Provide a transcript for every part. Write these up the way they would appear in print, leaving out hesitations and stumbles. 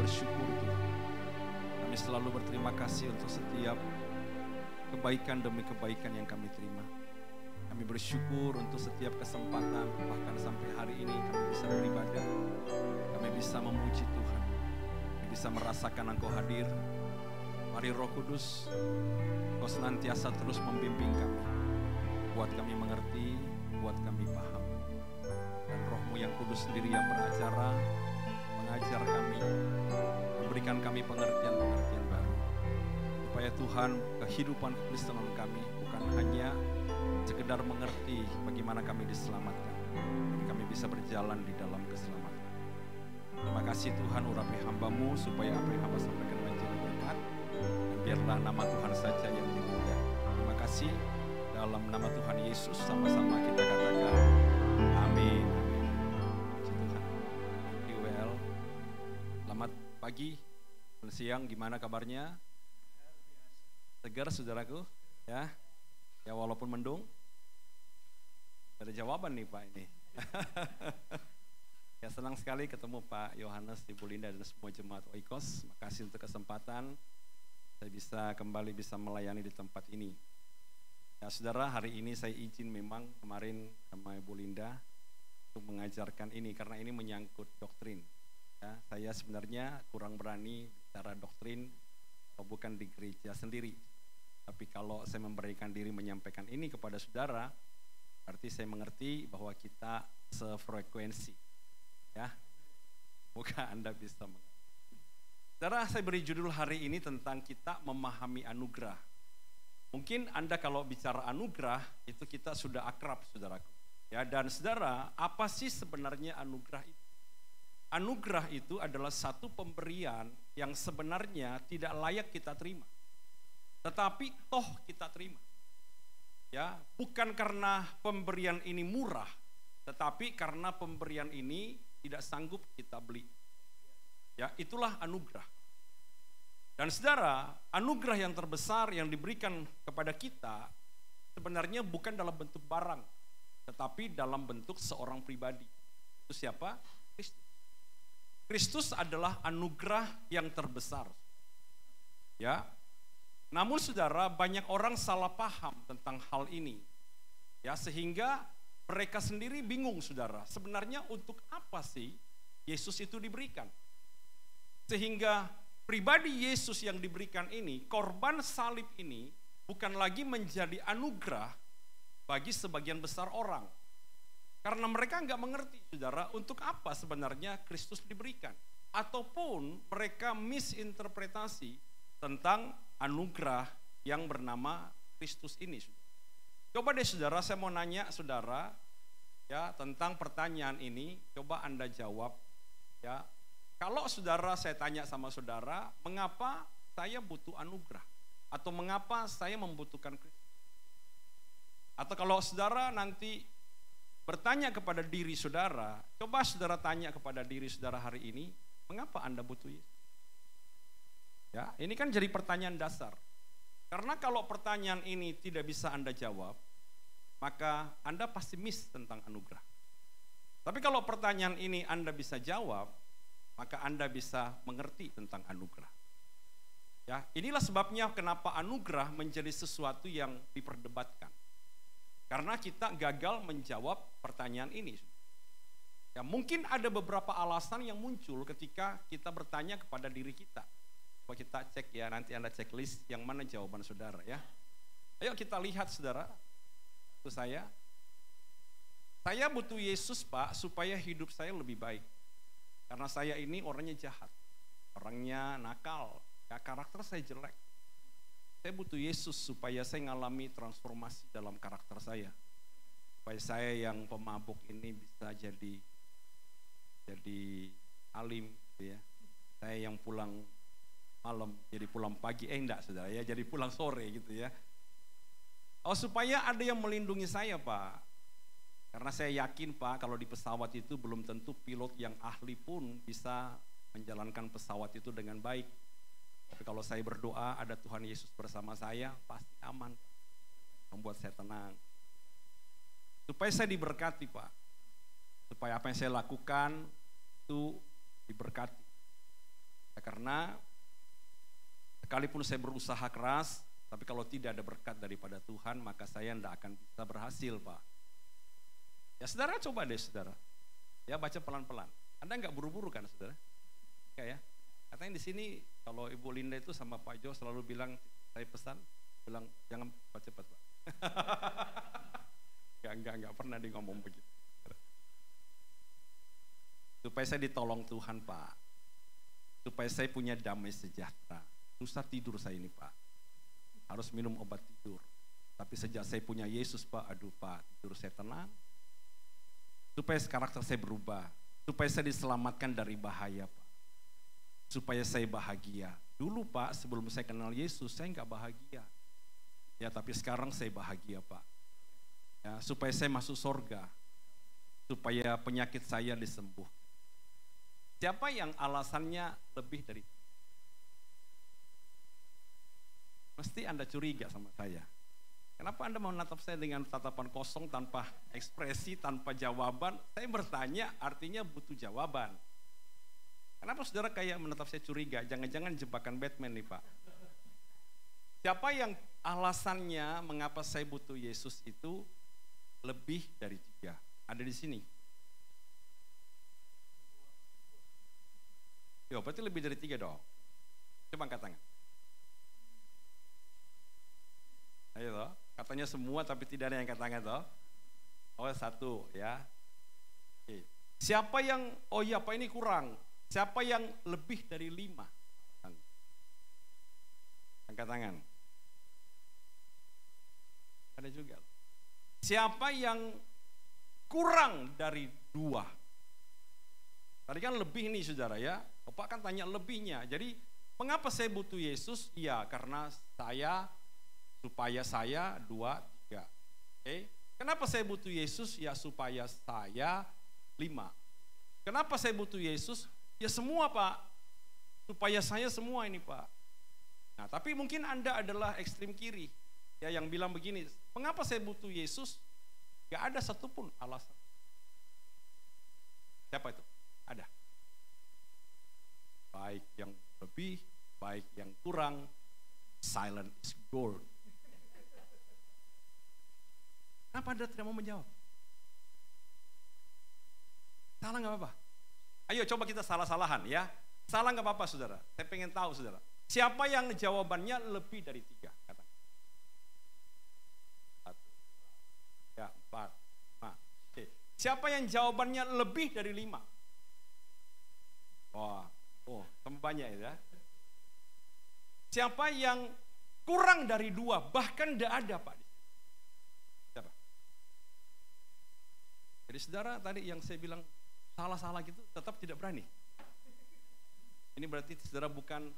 bersyukur Tuhan. Kami selalu berterima kasih untuk setiap kebaikan demi kebaikan yang kami terima. Kami bersyukur untuk setiap kesempatan, bahkan sampai hari ini kami bisa beribadah. Kami bisa memuji Tuhan. Kami bisa merasakan Engkau hadir. Mari Roh Kudus, Kau senantiasa terus membimbing kami. Buat kami mengerti, buat kami paham. Dan Roh-Mu yang kudus sendiri yang beracara, mengajar kami, memberikan kami pengertian-pengertian baru. Supaya Tuhan, kehidupan kekristenan kami bukan hanya sekedar mengerti bagaimana kami diselamatkan, tapi kami bisa berjalan di dalam keselamatan. Terima kasih Tuhan, urapi hamba-Mu supaya apa yang hamba sampaikan menjadi berkat, dan biarlah nama Tuhan saja yang dimuliakan. Terima kasih, dalam nama Tuhan Yesus sama-sama kita katakan amin. Puji Tuhan. Thank you, well. Selamat pagi dan siang, gimana kabarnya? Segar saudaraku? Ya, ya walaupun mendung. Ada jawaban nih Pak ini. Ya senang sekali ketemu Pak Yohanes, Ibu Linda dan semua jemaat Oikos. Makasih untuk kesempatan saya bisa melayani di tempat ini. Ya saudara, hari ini saya izin memang kemarin sama Ibu Linda untuk mengajarkan ini karena ini menyangkut doktrin. Ya, saya sebenarnya kurang berani bicara doktrin kalau bukan di gereja sendiri. Tapi kalau saya memberikan diri menyampaikan ini kepada saudara, berarti saya mengerti bahwa kita sefrekuensi. Ya, semoga Anda bisa mengerti. Saudara, saya beri judul hari ini tentang kita memahami anugerah. Mungkin Anda kalau bicara anugerah, itu kita sudah akrab, saudaraku. Ya, dan saudara, apa sih sebenarnya anugerah itu? Anugerah itu adalah satu pemberian yang sebenarnya tidak layak kita terima. Tetapi toh kita terima. Ya, bukan karena pemberian ini murah, tetapi karena pemberian ini tidak sanggup kita beli. Ya, itulah anugerah. Dan saudara, anugerah yang terbesar yang diberikan kepada kita sebenarnya bukan dalam bentuk barang, tetapi dalam bentuk seorang pribadi. Itu siapa? Kristus. Kristus adalah anugerah yang terbesar. Ya. Namun saudara, banyak orang salah paham tentang hal ini. Ya, sehingga mereka sendiri bingung saudara, sebenarnya untuk apa sih Yesus itu diberikan? Sehingga pribadi Yesus yang diberikan ini, korban salib ini bukan lagi menjadi anugerah bagi sebagian besar orang. Karena mereka enggak mengerti saudara, untuk apa sebenarnya Kristus diberikan. Ataupun mereka misinterpretasi tentang anugerah yang bernama Kristus ini. Coba deh saudara, saya mau nanya saudara ya tentang pertanyaan ini, coba Anda jawab ya. Kalau saudara, saya tanya sama saudara, mengapa saya butuh anugerah? Atau mengapa saya membutuhkan Kristus? Atau kalau saudara nanti bertanya kepada diri saudara, coba saudara tanya kepada diri saudara hari ini, mengapa Anda butuh Yesus? Ya, ini kan jadi pertanyaan dasar. Karena kalau pertanyaan ini tidak bisa Anda jawab, maka Anda pasti miss tentang anugerah. Tapi kalau pertanyaan ini Anda bisa jawab, maka Anda bisa mengerti tentang anugerah. Ya, inilah sebabnya kenapa anugerah menjadi sesuatu yang diperdebatkan. Karena kita gagal menjawab pertanyaan ini. Ya, mungkin ada beberapa alasan yang muncul ketika kita bertanya kepada diri kita. Coba kita cek ya, nanti Anda cek list yang mana jawaban saudara ya. Ayo kita lihat saudara. Itu saya butuh Yesus Pak supaya hidup saya lebih baik. Karena saya ini orangnya jahat, orangnya nakal, ya, karakter saya jelek. Saya butuh Yesus supaya saya mengalami transformasi dalam karakter saya. Supaya saya yang pemabuk ini bisa jadi alim gitu ya. Saya yang pulang malam jadi pulang pagi, enggak saudara ya, jadi pulang sore gitu ya. Oh, supaya ada yang melindungi saya Pak. Karena saya yakin Pak, kalau di pesawat itu belum tentu pilot yang ahli pun bisa menjalankan pesawat itu dengan baik. Tapi kalau saya berdoa ada Tuhan Yesus bersama saya, pasti aman. Membuat saya tenang. Supaya saya diberkati Pak. Supaya apa yang saya lakukan itu diberkati. Ya, karena sekalipun saya berusaha keras, tapi kalau tidak ada berkat daripada Tuhan, maka saya tidak akan bisa berhasil, Pak. Ya saudara, coba deh saudara. Ya baca pelan-pelan. Anda nggak buru-buru kan saudara? Enggak ya? Katanya di sini kalau Ibu Linda itu sama Pak Jo selalu bilang, saya pesan, bilang jangan cepat-cepat, Pak. Enggak pernah dia ngomong begitu. Supaya saya ditolong Tuhan, Pak. Supaya saya punya damai sejahtera. Susah tidur saya ini, Pak. Harus minum obat tidur. Tapi sejak saya punya Yesus, Pak, aduh Pak, tidur saya tenang. Supaya karakter saya berubah. Supaya saya diselamatkan dari bahaya, Pak. Supaya saya bahagia. Dulu, Pak, sebelum saya kenal Yesus, saya enggak bahagia. Ya, tapi sekarang saya bahagia, Pak. Ya, supaya saya masuk surga. Supaya penyakit saya disembuh. Siapa yang alasannya lebih dari itu? Mesti Anda curiga sama saya. Kenapa Anda mau menatap saya dengan tatapan kosong tanpa ekspresi, tanpa jawaban? Saya bertanya artinya butuh jawaban. Kenapa saudara kayak menatap saya curiga? Jangan-jangan jebakan Batman nih, Pak. Siapa yang alasannya mengapa saya butuh Yesus itu lebih dari 3? Ada di sini. Yo, berarti lebih dari 3 dong. Coba angkat tangan. Ayo toh, katanya semua tapi tidak ada yang angkat tangan toh. Oh 1 ya. Oke. Siapa yang, oh iya Pak ini kurang. Siapa yang lebih dari 5? Angkat tangan. Ada juga. Siapa yang kurang dari 2? Tadi kan lebih nih saudara ya. Bapak kan tanya lebihnya. Jadi mengapa saya butuh Yesus? Ya karena supaya saya 2, 3. Oke. Kenapa saya butuh Yesus? Ya supaya saya 5. Kenapa saya butuh Yesus? Ya semua Pak. Supaya saya semua ini Pak. Nah tapi mungkin Anda adalah ekstrem kiri. Ya yang bilang begini, mengapa saya butuh Yesus? Gak ada satupun alasan. Siapa itu? Ada. Baik yang lebih, baik yang kurang, silent is gold. Kenapa Anda tidak mau menjawab? Salah nggak apa-apa. Ayo coba kita salah-salahan ya. Salah nggak apa-apa saudara. Saya pengen tahu saudara. Siapa yang jawabannya lebih dari 3? Kata. 1, 3, 4, 5. Oke. Siapa yang jawabannya lebih dari 5? Wah, banyak ya. Siapa yang kurang dari 2? Bahkan tidak ada Pak. Siapa? Jadi saudara tadi yang saya bilang salah-salah gitu tetap tidak berani. Ini berarti saudara bukan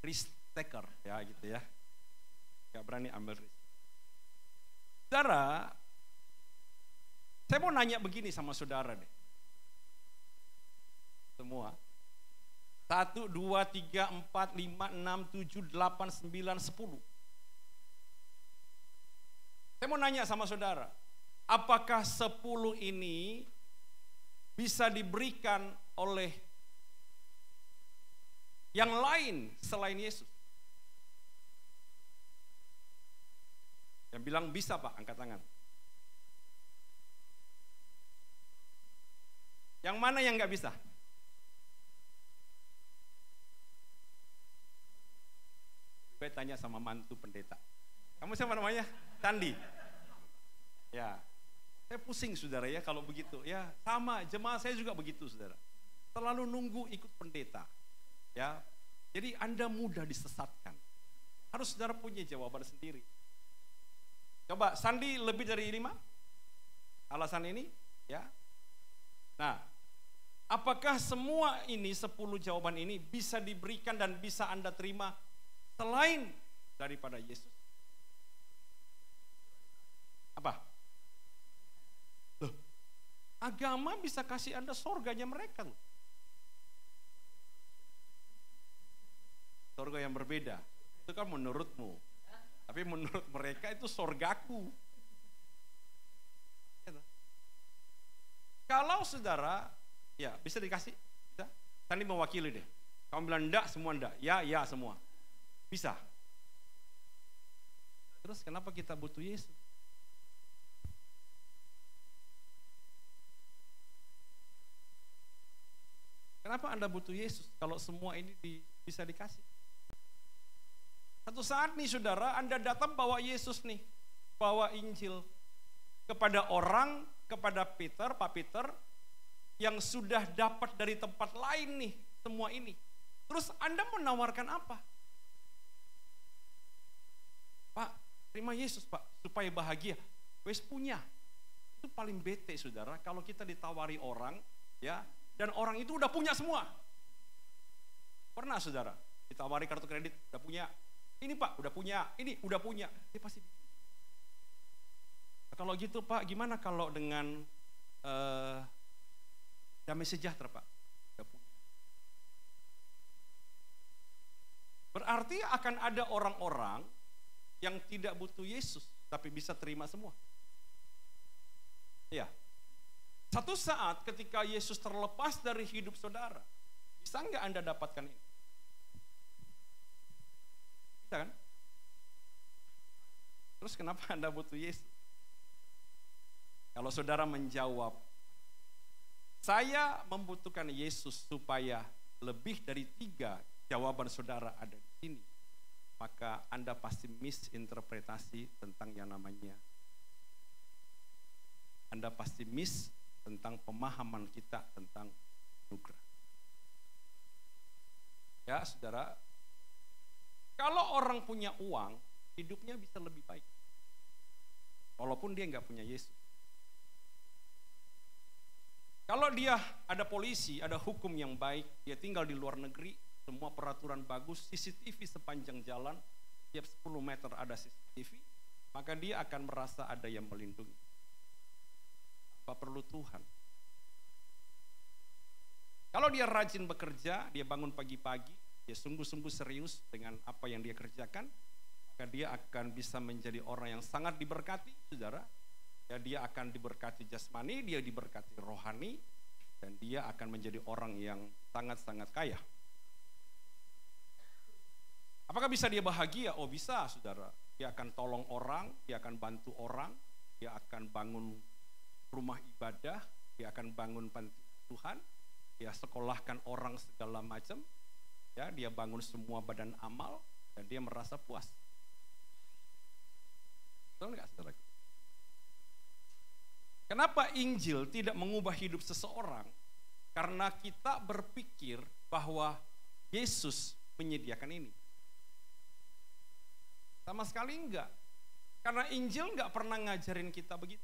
risk taker ya gitu ya. Gak berani ambil risk. Saudara, saya mau nanya begini sama saudara deh. Semua. 1, 2, 3, 4, 5, 6, 7, 8, 9, 10. Saya mau nanya sama saudara. Apakah 10 ini bisa diberikan oleh yang lain selain Yesus? Yang bilang bisa Pak, angkat tangan. Yang mana yang nggak bisa? Gue tanya sama mantu pendeta. Kamu siapa namanya? Sandi. Ya. Saya pusing saudara ya kalau begitu ya, sama jemaah saya juga begitu saudara. Selalu nunggu ikut pendeta. Ya. Jadi Anda mudah disesatkan. Harus saudara punya jawaban sendiri. Coba Sandi lebih dari 5? Alasan ini ya. Nah, apakah semua ini 10 jawaban ini bisa diberikan dan bisa Anda terima selain daripada Yesus? Apa? Loh, agama bisa kasih Anda surganya mereka loh. Surga yang berbeda. Itu kan menurutmu. Tapi menurut mereka itu surgaku. Kalau saudara, ya bisa dikasih. Bisa? Tadi mewakili deh. Kamu bilang enggak, semua enggak. Ya, ya semua. Bisa. Terus kenapa kita butuh Yesus? Kenapa Anda butuh Yesus kalau semua ini bisa dikasih? Satu saat nih saudara, Anda datang bawa Yesus nih, bawa Injil kepada orang, kepada Peter, Pak Peter, yang sudah dapat dari tempat lain nih, semua ini. Terus Anda menawarkan apa? Pak, terima Yesus Pak, supaya bahagia. Wes punya. Itu paling bete saudara, kalau kita ditawari orang, ya, dan orang itu udah punya semua. Pernah saudara, ditawari kartu kredit, udah punya. Ini Pak, udah punya. Ini udah punya. Dia pasti. Kalau gitu Pak, gimana kalau dengan damai sejahtera Pak? Udah punya. Berarti akan ada orang-orang yang tidak butuh Yesus, tapi bisa terima semua. Ya. Satu saat ketika Yesus terlepas dari hidup saudara, bisa nggak Anda dapatkan ini? Bisa kan? Terus kenapa Anda butuh Yesus? Kalau saudara menjawab, saya membutuhkan Yesus supaya lebih dari 3 jawaban saudara ada di sini, maka Anda pasti misinterpretasi tentang yang namanya. Anda pasti miss tentang pemahaman kita tentang anugerah. Ya saudara, kalau orang punya uang, hidupnya bisa lebih baik. Walaupun dia nggak punya Yesus. Kalau dia ada polisi, ada hukum yang baik, dia tinggal di luar negeri, semua peraturan bagus, CCTV sepanjang jalan, tiap 10 meter ada CCTV, maka dia akan merasa ada yang melindungi. Apa perlu Tuhan? Kalau dia rajin bekerja, dia bangun pagi-pagi, dia sungguh-sungguh serius dengan apa yang dia kerjakan, maka dia akan bisa menjadi orang yang sangat diberkati, saudara. Ya, dia akan diberkati jasmani, dia diberkati rohani, dan dia akan menjadi orang yang sangat-sangat kaya. Apakah bisa dia bahagia? Oh bisa, saudara. Dia akan tolong orang, dia akan bantu orang, dia akan bangun rumah ibadah, dia akan bangun panti Tuhan, dia sekolahkan orang segala macam, ya, dia bangun semua badan amal, dan dia merasa puas. Betul nggak, saudara? Kenapa Injil tidak mengubah hidup seseorang? Karena kita berpikir bahwa Yesus menyediakan ini. Sama sekali enggak. Karena Injil enggak pernah ngajarin kita begitu.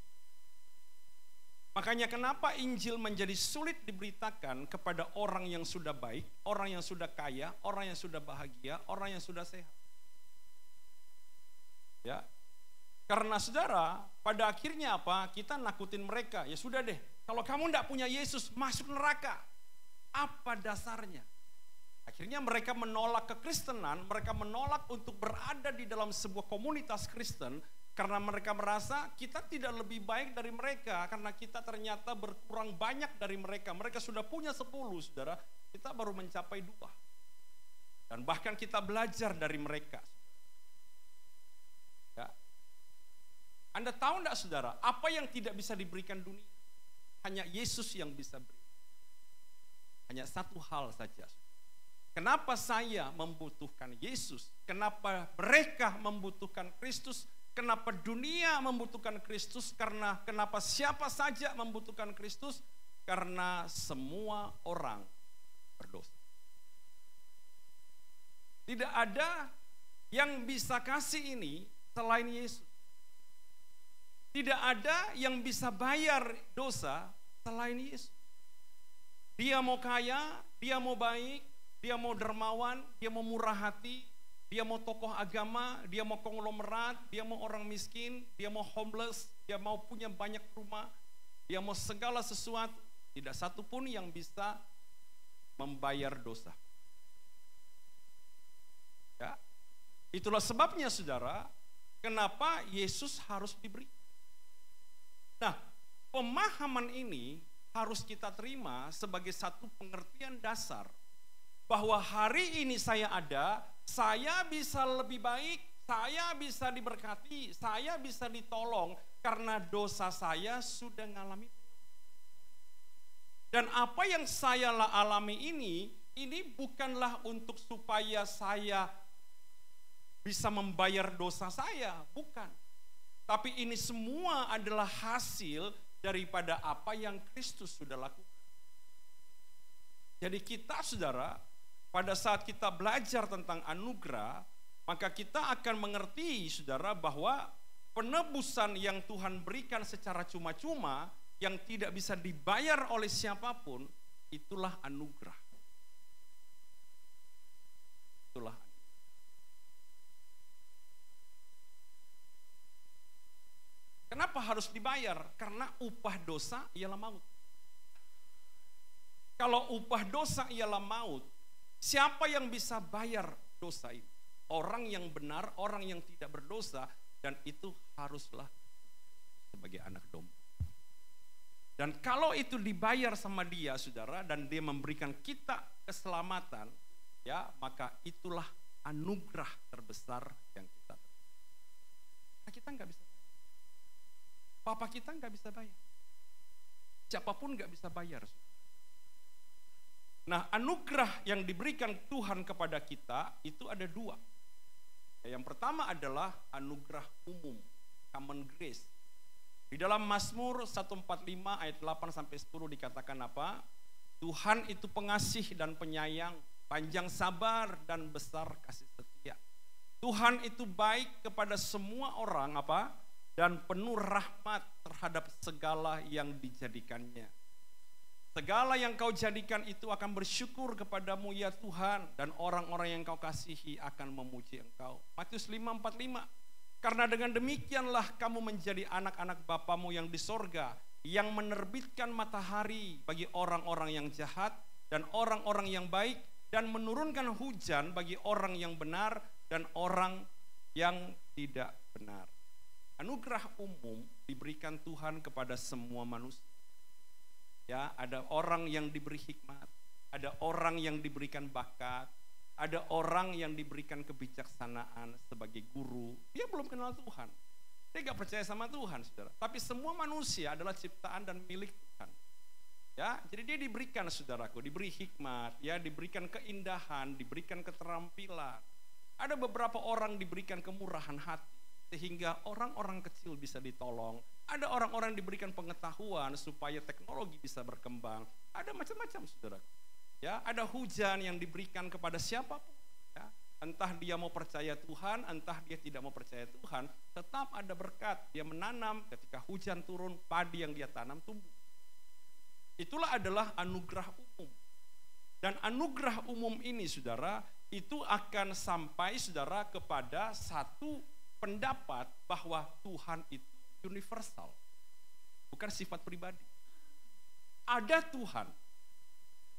Makanya kenapa Injil menjadi sulit diberitakan kepada orang yang sudah baik, orang yang sudah kaya, orang yang sudah bahagia, orang yang sudah sehat. Ya. Karena saudara, pada akhirnya apa? Kita nakutin mereka. Ya sudah deh, kalau kamu enggak punya Yesus, masuk neraka. Apa dasarnya? Akhirnya mereka menolak kekristenan, mereka menolak untuk berada di dalam sebuah komunitas Kristen, karena mereka merasa kita tidak lebih baik dari mereka, karena kita ternyata berkurang banyak dari mereka. Mereka sudah punya 10, saudara, kita baru mencapai 2. Dan bahkan kita belajar dari mereka. Ya. Anda tahu enggak saudara, apa yang tidak bisa diberikan dunia? Hanya Yesus yang bisa beri. Hanya satu hal saja. Kenapa saya membutuhkan Yesus? Kenapa mereka membutuhkan Kristus? Kenapa dunia membutuhkan Kristus? Karena kenapa siapa saja membutuhkan Kristus? Karena semua orang berdosa. Tidak ada yang bisa kasih ini selain Yesus. Tidak ada yang bisa bayar dosa selain Yesus. Dia mau kaya, dia mau baik, dia mau dermawan, dia mau murah hati, dia mau tokoh agama, dia mau konglomerat, dia mau orang miskin, dia mau homeless, dia mau punya banyak rumah, dia mau segala sesuatu. Tidak satu pun yang bisa membayar dosa. Ya. Itulah sebabnya saudara, kenapa Yesus harus diberi. Nah, pemahaman ini harus kita terima sebagai satu pengertian dasar bahwa hari ini saya ada, saya bisa lebih baik, saya bisa diberkati, saya bisa ditolong karena dosa saya sudah ngalami. Dan apa yang saya alami ini bukanlah untuk supaya saya bisa membayar dosa saya, bukan. Tapi ini semua adalah hasil daripada apa yang Kristus sudah lakukan. Jadi kita, saudara, pada saat kita belajar tentang anugerah, maka kita akan mengerti, saudara, bahwa penebusan yang Tuhan berikan secara cuma-cuma, yang tidak bisa dibayar oleh siapapun, itulah anugerah. Itulah. Kenapa harus dibayar? Karena upah dosa ialah maut. Kalau upah dosa ialah maut, siapa yang bisa bayar dosa ini? Orang yang benar, orang yang tidak berdosa, dan itu haruslah sebagai anak domba. Dan kalau itu dibayar sama dia, saudara, dan dia memberikan kita keselamatan, ya, maka itulah anugerah terbesar yang kita terima. Nah, kita nggak bisa. Papa kita nggak bisa bayar. Siapapun nggak bisa bayar. Nah, anugerah yang diberikan Tuhan kepada kita itu ada dua. Yang pertama adalah anugerah umum, common grace. Di dalam Mazmur 145 ayat 8-10 dikatakan apa? Tuhan itu pengasih dan penyayang, panjang sabar dan besar kasih setia. Tuhan itu baik kepada semua orang apa? Dan penuh rahmat terhadap segala yang dijadikannya. Segala yang kau jadikan itu akan bersyukur kepadamu ya Tuhan, dan orang-orang yang kau kasihi akan memuji engkau. Matius 5:45. Karena dengan demikianlah kamu menjadi anak-anak Bapamu yang di sorga, yang menerbitkan matahari bagi orang-orang yang jahat dan orang-orang yang baik, dan menurunkan hujan bagi orang yang benar dan orang yang tidak benar. Anugerah umum diberikan Tuhan kepada semua manusia. Ya, ada orang yang diberi hikmat, ada orang yang diberikan bakat, ada orang yang diberikan kebijaksanaan sebagai guru. Dia belum kenal Tuhan, dia gak percaya sama Tuhan, saudara. Tapi semua manusia adalah ciptaan dan milik Tuhan. Ya, jadi dia diberikan, saudaraku, diberi hikmat, ya, diberikan keindahan, diberikan keterampilan. Ada beberapa orang diberikan kemurahan hati, sehingga orang-orang kecil bisa ditolong. Ada orang-orang diberikan pengetahuan supaya teknologi bisa berkembang. Ada macam-macam, saudara. Ya, ada hujan yang diberikan kepada siapapun. Ya, entah dia mau percaya Tuhan, entah dia tidak mau percaya Tuhan, tetap ada berkat. Dia menanam, ketika hujan turun, padi yang dia tanam tumbuh. Itulah adalah anugerah umum. Dan anugerah umum ini, saudara, itu akan sampai, saudara, kepada satu pendapat bahwa Tuhan itu universal, bukan sifat pribadi. Ada Tuhan,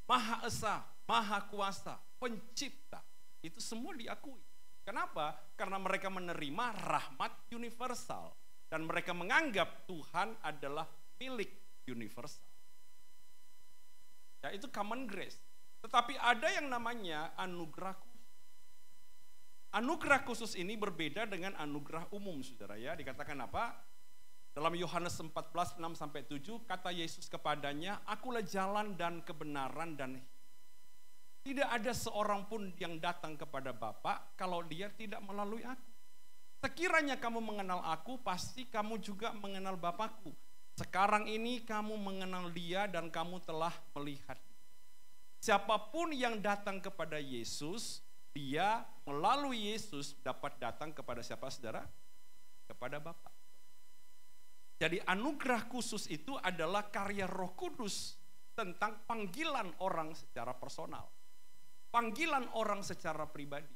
Maha Esa, Maha Kuasa, Pencipta, itu semua diakui. Kenapa? Karena mereka menerima rahmat universal dan mereka menganggap Tuhan adalah milik universal. Ya, itu common grace. Tetapi ada yang namanya anugerah khusus. Anugerah khusus ini berbeda dengan anugerah umum, saudara, ya. Dikatakan apa? Dalam Yohanes 14:6-7 kata Yesus kepadanya, "Akulah jalan dan kebenaran dan hidup. Tidak ada seorang pun yang datang kepada Bapa kalau dia tidak melalui aku. Sekiranya kamu mengenal aku, pasti kamu juga mengenal Bapakku. Sekarang ini kamu mengenal dia dan kamu telah melihat dia." Siapapun yang datang kepada Yesus, dia melalui Yesus dapat datang kepada siapa, saudara? Kepada Bapa. Jadi anugerah khusus itu adalah karya Roh Kudus tentang panggilan orang secara personal. Panggilan orang secara pribadi.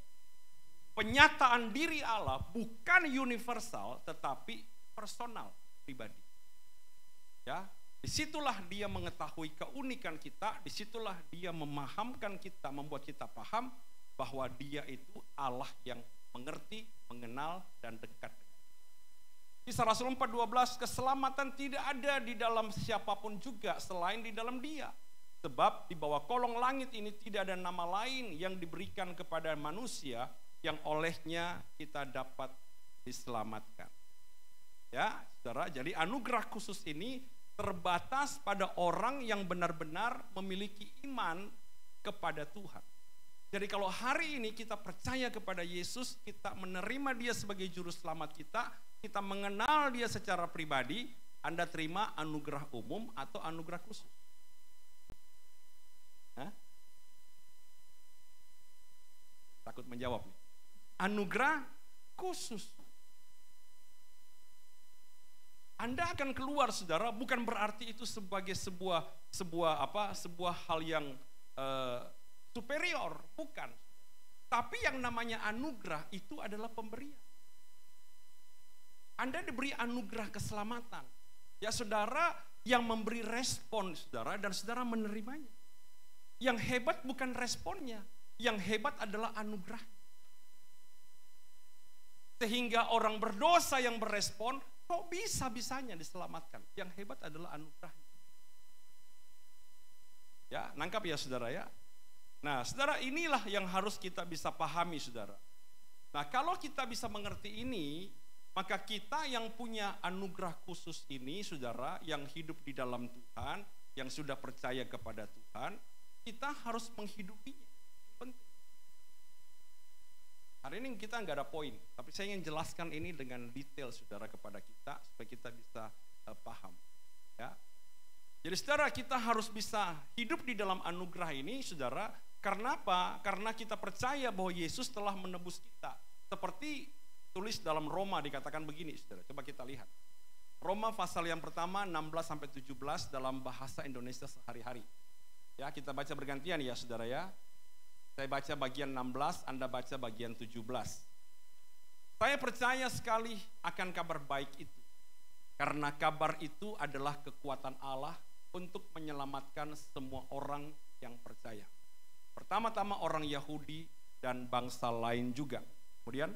Penyataan diri Allah bukan universal tetapi personal, pribadi. Ya, disitulah dia mengetahui keunikan kita, disitulah dia memahamkan kita, membuat kita paham bahwa dia itu Allah yang mengerti, mengenal, dan dekat. Kisah Rasul 4:12, keselamatan tidak ada di dalam siapapun juga selain di dalam dia. Sebab di bawah kolong langit ini tidak ada nama lain yang diberikan kepada manusia yang olehnya kita dapat diselamatkan. Ya, saudara, jadi anugerah khusus ini terbatas pada orang yang benar-benar memiliki iman kepada Tuhan. Jadi kalau hari ini kita percaya kepada Yesus, kita menerima Dia sebagai juru selamat kita mengenal Dia secara pribadi, Anda terima anugerah umum atau anugerah khusus. Hah? Takut menjawab nih. Anugerah khusus. Anda akan keluar, saudara, bukan berarti itu sebagai sebuah hal yang superior, bukan. Tapi yang namanya anugerah itu adalah pemberian. Anda diberi anugerah keselamatan. Ya, saudara yang memberi respon, saudara, dan saudara menerimanya. Yang hebat bukan responnya, yang hebat adalah anugerah. Sehingga orang berdosa yang berespon, kok bisa-bisanya diselamatkan? Yang hebat adalah anugerahnya. Ya, nangkap ya saudara ya. Nah, saudara, inilah yang harus kita bisa pahami, saudara. Nah, kalau kita bisa mengerti ini, maka kita yang punya anugerah khusus ini, saudara, yang hidup di dalam Tuhan, yang sudah percaya kepada Tuhan, kita harus menghidupinya. Penting. Hari ini kita nggak ada poin, tapi saya ingin jelaskan ini dengan detail, saudara, kepada kita supaya kita bisa paham. Ya. Jadi, saudara, kita harus bisa hidup di dalam anugerah ini, saudara. Karena apa? Karena kita percaya bahwa Yesus telah menebus kita. Seperti tulis dalam Roma dikatakan begini, saudara. Coba kita lihat. Roma pasal yang pertama 16-17 dalam bahasa Indonesia sehari-hari. Ya, kita baca bergantian ya, saudara ya. Saya baca bagian 16, Anda baca bagian 17. Saya percaya sekali akan kabar baik itu. Karena kabar itu adalah kekuatan Allah untuk menyelamatkan semua orang yang percaya. Pertama-tama orang Yahudi dan bangsa lain juga. Kemudian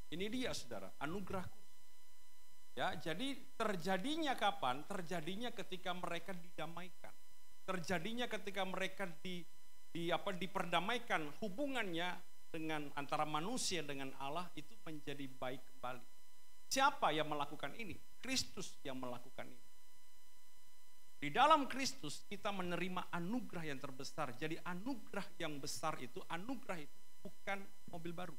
ini dia, saudara, anugerah. Ya, jadi terjadinya kapan? Terjadinya ketika mereka didamaikan. Terjadinya ketika mereka diperdamaikan, hubungannya dengan antara manusia dengan Allah itu menjadi baik kembali. Siapa yang melakukan ini? Kristus yang melakukan ini. Di dalam Kristus kita menerima anugerah yang terbesar. Jadi anugerah yang besar itu, anugerah itu bukan mobil baru.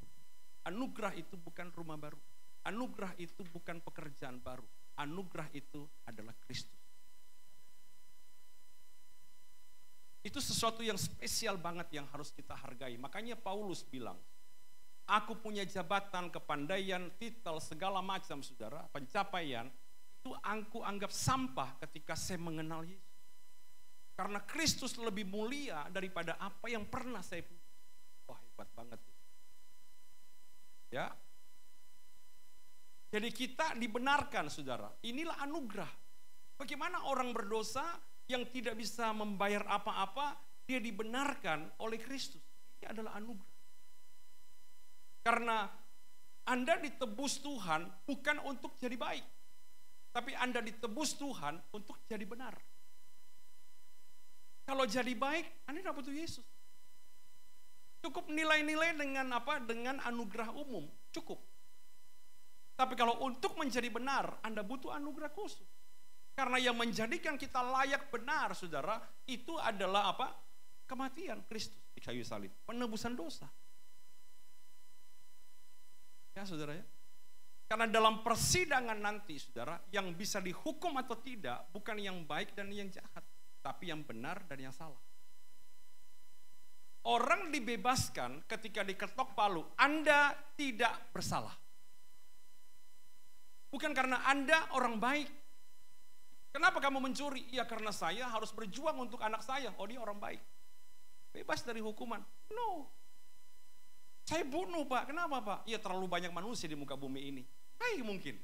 Anugerah itu bukan rumah baru. Anugerah itu bukan pekerjaan baru. Anugerah itu adalah Kristus. Itu sesuatu yang spesial banget yang harus kita hargai. Makanya Paulus bilang, aku punya jabatan, kepandaian, titel, segala macam, saudara, pencapaian, itu aku anggap sampah ketika saya mengenal Yesus. Karena Kristus lebih mulia daripada apa yang pernah saya punya. Wah, hebat banget. Ya, jadi kita dibenarkan, saudara. Inilah anugerah. Bagaimana orang berdosa yang tidak bisa membayar apa-apa, dia dibenarkan oleh Kristus. Ini adalah anugerah. Karena Anda ditebus Tuhan bukan untuk jadi baik, tapi Anda ditebus Tuhan untuk jadi benar. Kalau jadi baik, Anda tidak butuh Yesus. Cukup nilai-nilai dengan apa? Dengan anugerah umum, cukup. Tapi kalau untuk menjadi benar, Anda butuh anugerah khusus. Karena yang menjadikan kita layak benar, saudara, itu adalah apa? Kematian Kristus di kayu salib, penebusan dosa. Ya, saudara ya. Karena dalam persidangan nanti, saudara, yang bisa dihukum atau tidak bukan yang baik dan yang jahat, tapi yang benar dan yang salah. Orang dibebaskan ketika diketok palu, Anda tidak bersalah. Bukan karena Anda orang baik. Kenapa kamu mencuri? Ya karena saya harus berjuang untuk anak saya. Oh, dia orang baik. bebas dari hukuman. No. Saya bunuh Pak, kenapa Pak? Ya terlalu banyak manusia di muka bumi ini. Baik mungkin.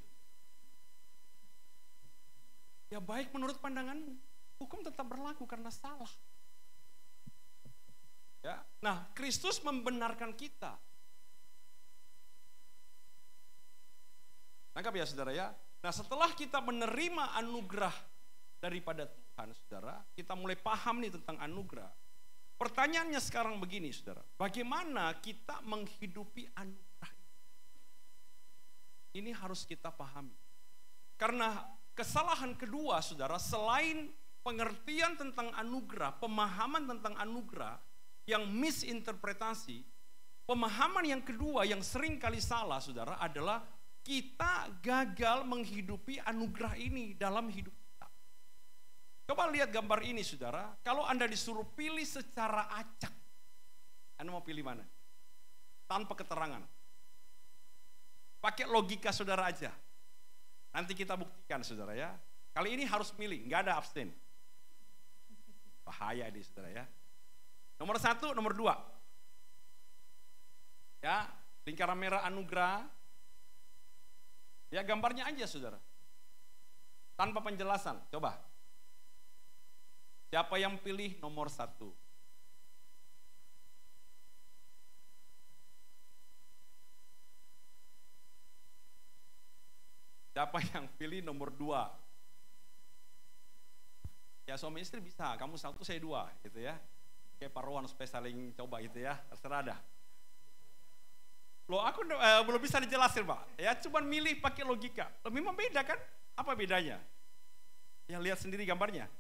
Ya baik menurut pandanganmu. Hukum tetap berlaku karena salah. Ya, nah Kristus membenarkan kita. Nangkap ya saudara ya. Nah setelah kita menerima anugerah daripada Tuhan saudara, kita mulai paham nih tentang anugerah. Pertanyaannya sekarang begini saudara, bagaimana kita menghidupi anugerah ini? Ini harus kita pahami. Karena kesalahan kedua saudara, selain pengertian tentang anugerah, pemahaman tentang anugerah yang misinterpretasi, pemahaman yang kedua yang sering kali salah saudara adalah kita gagal menghidupi anugerah ini dalam hidup kita. Coba lihat gambar ini saudara, kalau Anda disuruh pilih secara acak, Anda mau pilih mana? Tanpa keterangan. Pakai logika saudara aja. Nanti kita buktikan saudara ya. Kali ini harus milih, nggak ada abstain. Bahaya ini saudara ya. Nomor 1, nomor 2. Ya, lingkaran merah anugerah. Ya gambarnya aja saudara. Tanpa penjelasan, coba. Siapa yang pilih nomor 1? Siapa yang pilih nomor 2? Ya suami istri bisa, kamu 1 saya 2 gitu ya. Kayak paruan supaya saling coba gitu ya, terserah dah. Loh aku belum bisa dijelasin Pak. Ya cuman milih pakai logika. Loh, memang beda kan? Apa bedanya? Ya lihat sendiri gambarnya.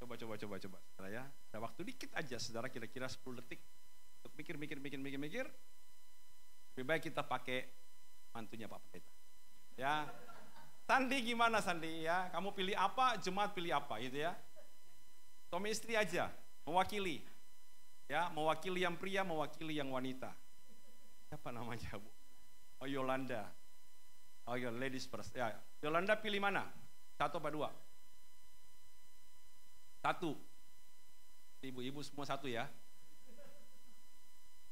Coba. Saudara ya. Ada waktu dikit aja saudara, kira-kira 10 detik. Untuk mikir. Lebih baik kita pakai mantunya Pak Pendeta. Ya. Sandi gimana Sandi ya? Kamu pilih apa, jemaat pilih apa gitu ya. Suami istri aja, mewakili. Ya, mewakili yang pria, mewakili yang wanita. Siapa namanya Bu? Oh Yolanda. Oh ya, ladies first. Ya, Yolanda pilih mana? 1 apa 2? 1. Ibu-ibu semua 1 ya.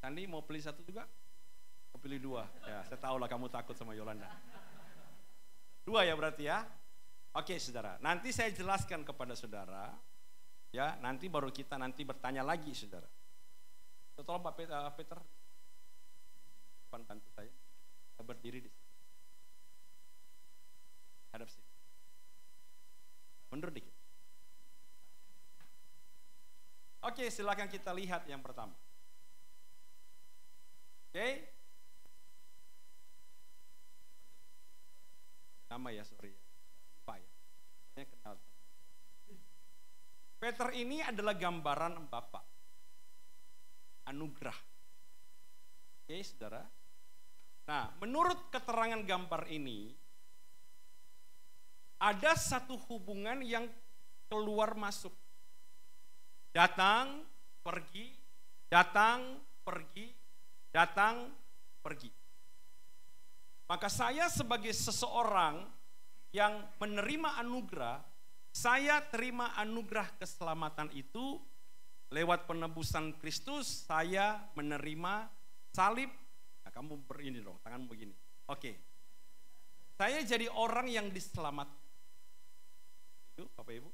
Sandi mau pilih 1 juga? Mau pilih 2? Ya, saya tahu lah kamu takut sama Yolanda. 2 ya berarti ya. Oke saudara, nanti saya jelaskan kepada saudara. Ya, nanti baru kita nanti bertanya lagi saudara. Tolong Pak Peter, bantu saya. Saya berdiri di sini. Hadap sini. Mundur dikit. Oke, silakan kita lihat yang pertama. Oke. Nama ya, sorry. Pak ya. Saya kenal. Peter ini adalah gambaran Bapak. Anugerah. Oke, saudara. Nah, menurut keterangan gambar ini, ada satu hubungan yang keluar masuk. Datang, pergi, datang, pergi, datang, pergi. Maka saya sebagai seseorang yang menerima anugerah, saya terima anugerah keselamatan itu lewat penebusan Kristus. Saya menerima salib. Nah, kamu berini dong, tanganmu begini. Oke. Saya jadi orang yang diselamatkan. Itu Bapak Ibu.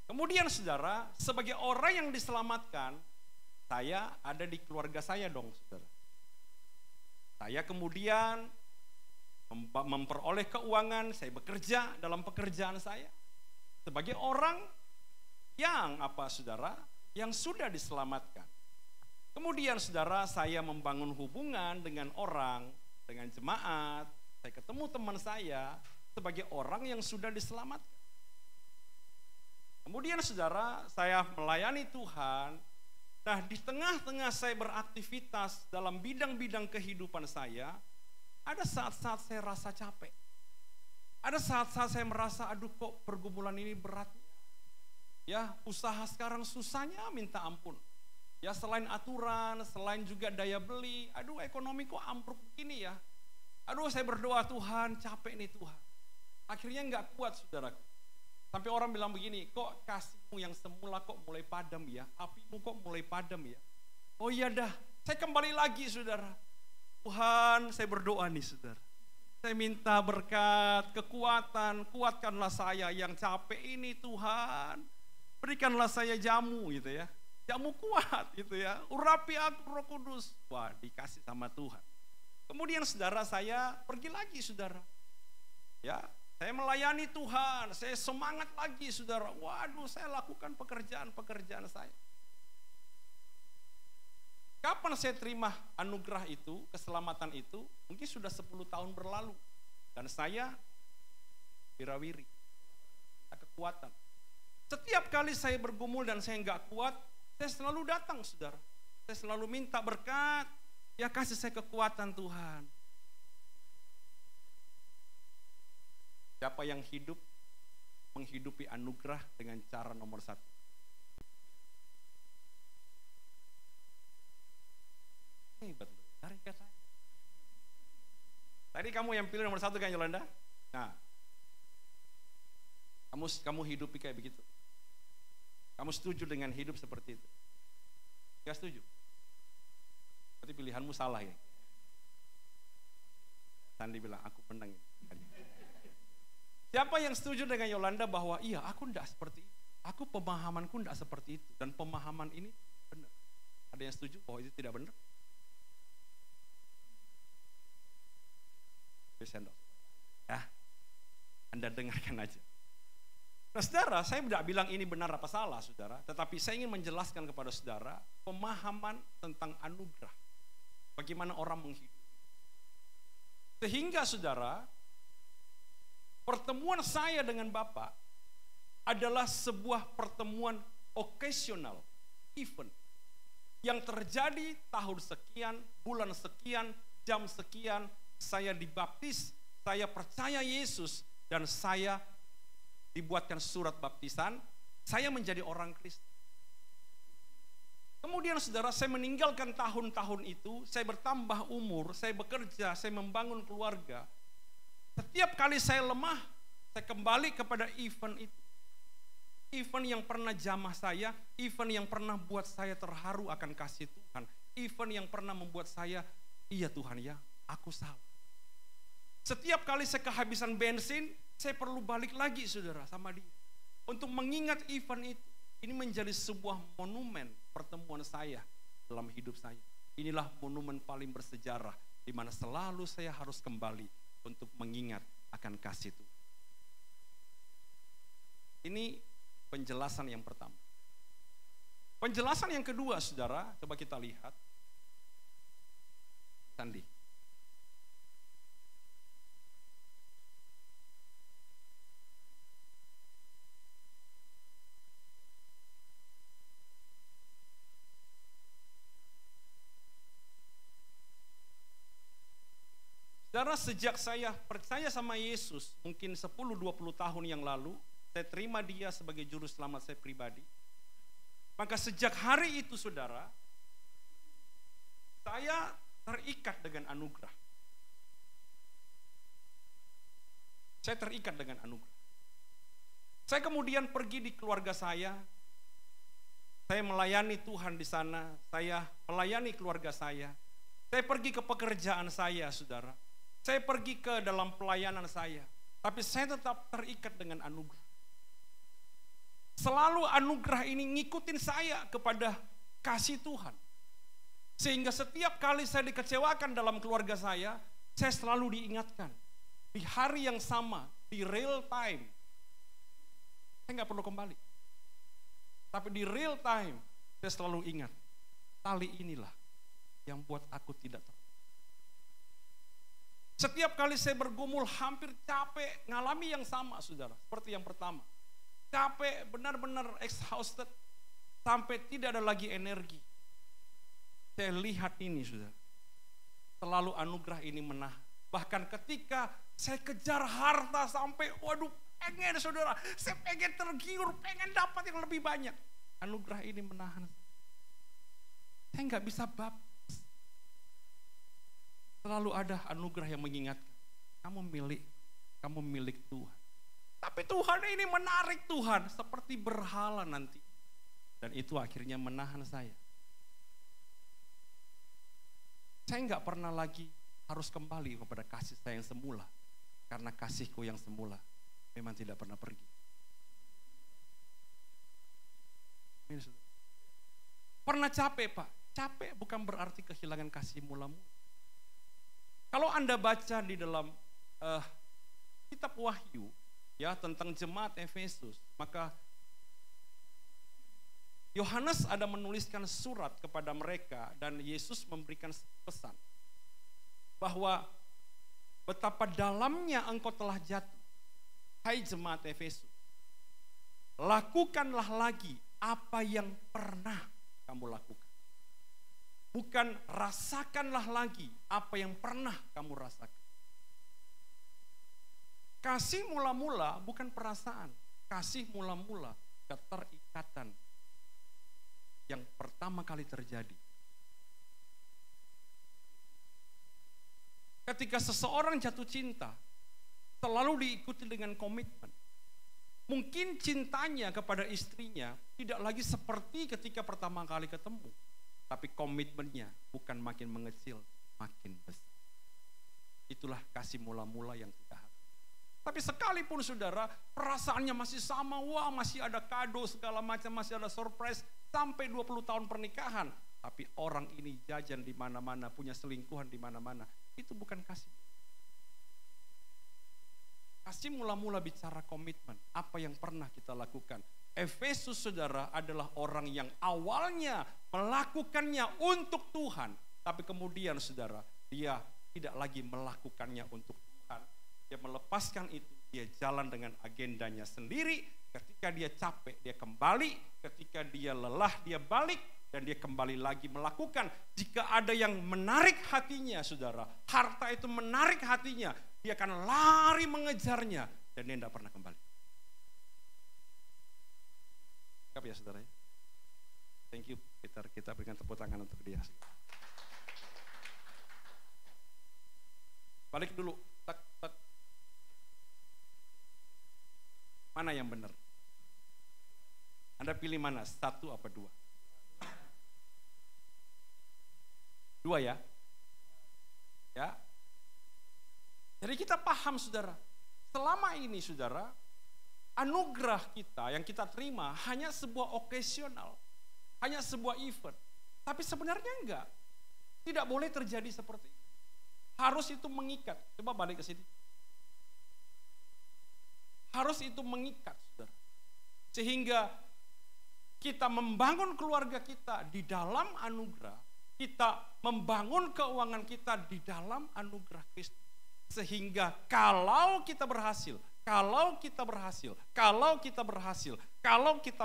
Kemudian saudara, sebagai orang yang diselamatkan, saya ada di keluarga saya dong saudara. Saya kemudian memperoleh keuangan, saya bekerja dalam pekerjaan saya. Sebagai orang yang apa saudara, yang sudah diselamatkan. Kemudian saudara, saya membangun hubungan dengan orang, dengan jemaat, saya ketemu teman saya sebagai orang yang sudah diselamatkan. Kemudian saudara, saya melayani Tuhan. Nah, di tengah-tengah saya beraktivitas dalam bidang-bidang kehidupan saya, ada saat-saat saya rasa capek. Ada saat-saat saya merasa, aduh kok pergumulan ini berat. Ya, usaha sekarang susahnya minta ampun. Ya, selain aturan, selain juga daya beli, aduh ekonomi kok ambruk begini ya. Aduh saya berdoa Tuhan, capek nih Tuhan. Akhirnya nggak kuat saudaraku. Sampai orang bilang begini, kok kasihmu yang semula kok mulai padam ya? Apimu kok mulai padam ya? Oh iya dah, saya kembali lagi saudara. Tuhan, saya berdoa nih saudara. Saya minta berkat, kekuatan, kuatkanlah saya yang capek ini Tuhan. Berikanlah saya jamu gitu ya. Jamu kuat gitu ya. Urapi aku Roh Kudus. Wah, dikasih sama Tuhan. Kemudian saudara saya pergi lagi saudara. Ya, saya melayani Tuhan, saya semangat lagi saudara. Waduh, saya lakukan pekerjaan-pekerjaan saya. Kapan saya terima anugerah itu, keselamatan itu? Mungkin sudah 10 tahun berlalu. Dan saya wirawiri, kekuatan. Setiap kali saya bergumul dan saya nggak kuat, saya selalu datang saudara. Saya selalu minta berkat, ya kasih saya kekuatan Tuhan. Siapa yang hidup, menghidupi anugerah dengan cara nomor 1. Hebat, tarik ke saya. Tadi kamu yang pilih nomor 1 kan Yolanda? Nah, kamu hidupi kayak begitu. Kamu setuju dengan hidup seperti itu? Gak setuju? Berarti pilihanmu salah ya. Sandi bilang, aku menang ini. Siapa yang setuju dengan Yolanda bahwa iya aku tidak seperti itu. Aku pemahamanku tidak seperti itu. Dan pemahaman ini benar. Ada yang setuju bahwa itu tidak benar? Ya, Anda dengarkan aja. Nah saudara, saya tidak bilang ini benar apa salah saudara. Tetapi saya ingin menjelaskan kepada saudara pemahaman tentang anugerah. Bagaimana orang menghidup. Sehingga saudara, pertemuan saya dengan Bapak adalah sebuah pertemuan occasional, event. Yang terjadi tahun sekian, bulan sekian, jam sekian, saya dibaptis, saya percaya Yesus, dan saya dibuatkan surat baptisan, saya menjadi orang Kristen. Kemudian saudara, saya meninggalkan tahun-tahun itu, saya bertambah umur, saya bekerja, saya membangun keluarga. Setiap kali saya lemah, saya kembali kepada event itu. Event yang pernah jamah saya, event yang pernah buat saya terharu akan kasih Tuhan. Event yang pernah membuat saya, iya Tuhan ya, aku salah. Setiap kali saya kehabisan bensin, saya perlu balik lagi saudara sama dia. Untuk mengingat event itu. Ini menjadi sebuah monumen pertemuan saya dalam hidup saya. Inilah monumen paling bersejarah, di mana selalu saya harus kembali untuk mengingat akan kasih Tuhan. Ini penjelasan yang pertama. Penjelasan yang kedua saudara, coba kita lihat. Sandi. Saudara, sejak saya percaya sama Yesus, mungkin 10-20 tahun yang lalu, saya terima dia sebagai juru selamat saya pribadi. Maka sejak hari itu saudara, saya terikat dengan anugerah. Saya terikat dengan anugerah. Saya kemudian pergi di keluarga saya melayani Tuhan di sana, saya melayani keluarga saya pergi ke pekerjaan saya saudara. Saya pergi ke dalam pelayanan saya, tapi saya tetap terikat dengan anugerah. Selalu anugerah ini ngikutin saya kepada kasih Tuhan. Sehingga setiap kali saya dikecewakan dalam keluarga saya selalu diingatkan. Di hari yang sama, di real time. Saya nggak perlu kembali. Tapi di real time, saya selalu ingat. Tali inilah yang buat aku tidak terus. Setiap kali saya bergumul hampir capek, ngalami yang sama saudara. Seperti yang pertama. Capek, benar-benar exhausted. Sampai tidak ada lagi energi. Saya lihat ini saudara. Selalu anugerah ini menahan. Bahkan ketika saya kejar harta sampai, waduh pengen saudara. Saya pengen tergiur, pengen dapat yang lebih banyak. Anugerah ini menahan. Saya nggak bisa selalu ada anugerah yang mengingatkan. Kamu milik Tuhan. Tapi Tuhan ini menarik Tuhan seperti berhala nanti. Dan itu akhirnya menahan saya. Saya nggak pernah lagi harus kembali kepada kasih saya yang semula. Karena kasihku yang semula memang tidak pernah pergi. Pernah capek Pak? Capek bukan berarti kehilangan kasih mula-mula. Kalau Anda baca di dalam kitab Wahyu ya tentang jemaat Efesus, maka Yohanes ada menuliskan surat kepada mereka dan Yesus memberikan pesan bahwa betapa dalamnya engkau telah jatuh, hai jemaat Efesus. Lakukanlah lagi apa yang pernah kamu lakukan. Bukan rasakanlah lagi apa yang pernah kamu rasakan. Kasih mula-mula bukan perasaan. Kasih mula-mula keterikatan yang pertama kali terjadi. Ketika seseorang jatuh cinta, selalu diikuti dengan komitmen. Mungkin cintanya kepada istrinya tidak lagi seperti ketika pertama kali ketemu. Tapi komitmennya bukan makin mengecil, makin besar. Itulah kasih mula-mula yang tidak harus. Tapi sekalipun saudara, perasaannya masih sama, wah masih ada kado segala macam, masih ada surprise, sampai 20 tahun pernikahan. Tapi orang ini jajan di mana-mana, punya selingkuhan di mana-mana. Itu bukan kasih. Kasih mula-mula bicara komitmen, apa yang pernah kita lakukan. Efesus saudara adalah orang yang awalnya melakukannya untuk Tuhan. Tapi kemudian saudara, dia tidak lagi melakukannya untuk Tuhan. Dia melepaskan itu, dia jalan dengan agendanya sendiri. Ketika dia capek, dia kembali. Ketika dia lelah, dia balik. Dan dia kembali lagi melakukan. Jika ada yang menarik hatinya saudara, harta itu menarik hatinya, dia akan lari mengejarnya. Dan dia tidak pernah kembali. Ya saudara ya. Thank you Peter, kita berikan tepuk tangan untuk dia. Balik dulu. Tak. Mana yang benar? Anda pilih mana? 1 apa 2? 2 ya? Ya. Jadi kita paham saudara. Selama ini saudara, anugerah kita yang kita terima hanya sebuah occasional, hanya sebuah event. Tapi sebenarnya enggak. Tidak boleh terjadi seperti itu. Harus itu mengikat. Coba balik ke sini. Harus itu mengikat, saudara. Sehingga kita membangun keluarga kita di dalam anugerah, kita membangun keuangan kita di dalam anugerah Kristus. Sehingga kalau kita berhasil, kalau kita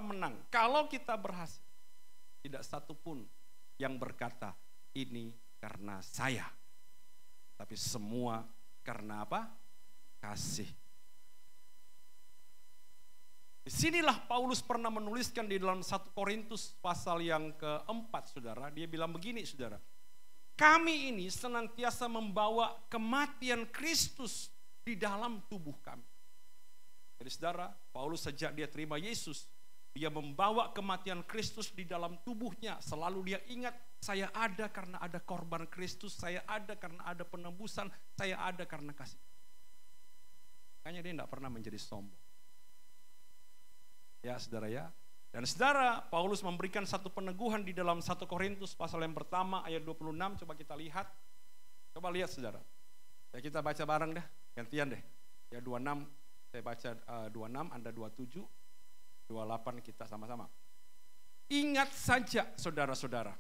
menang, kalau kita berhasil, tidak satu pun yang berkata ini karena saya. Tapi semua karena apa? Kasih. Disinilah Paulus pernah menuliskan di dalam 1 Korintus pasal yang keempat, saudara. Dia bilang begini, saudara. Kami ini senantiasa membawa kematian Kristus di dalam tubuh kami. Jadi saudara, Paulus sejak dia terima Yesus, dia membawa kematian Kristus di dalam tubuhnya. Selalu dia ingat, saya ada karena ada korban Kristus, saya ada karena ada penebusan, saya ada karena kasih. Makanya dia tidak pernah menjadi sombong. Ya saudara ya. Dan saudara, Paulus memberikan satu peneguhan di dalam 1 Korintus pasal yang pertama ayat 26. Coba kita lihat. Coba lihat saudara. Ya kita baca bareng deh, gantian deh. Ya 26, saya baca 26, Anda 27, 28 kita sama-sama. Ingat saja saudara-saudara,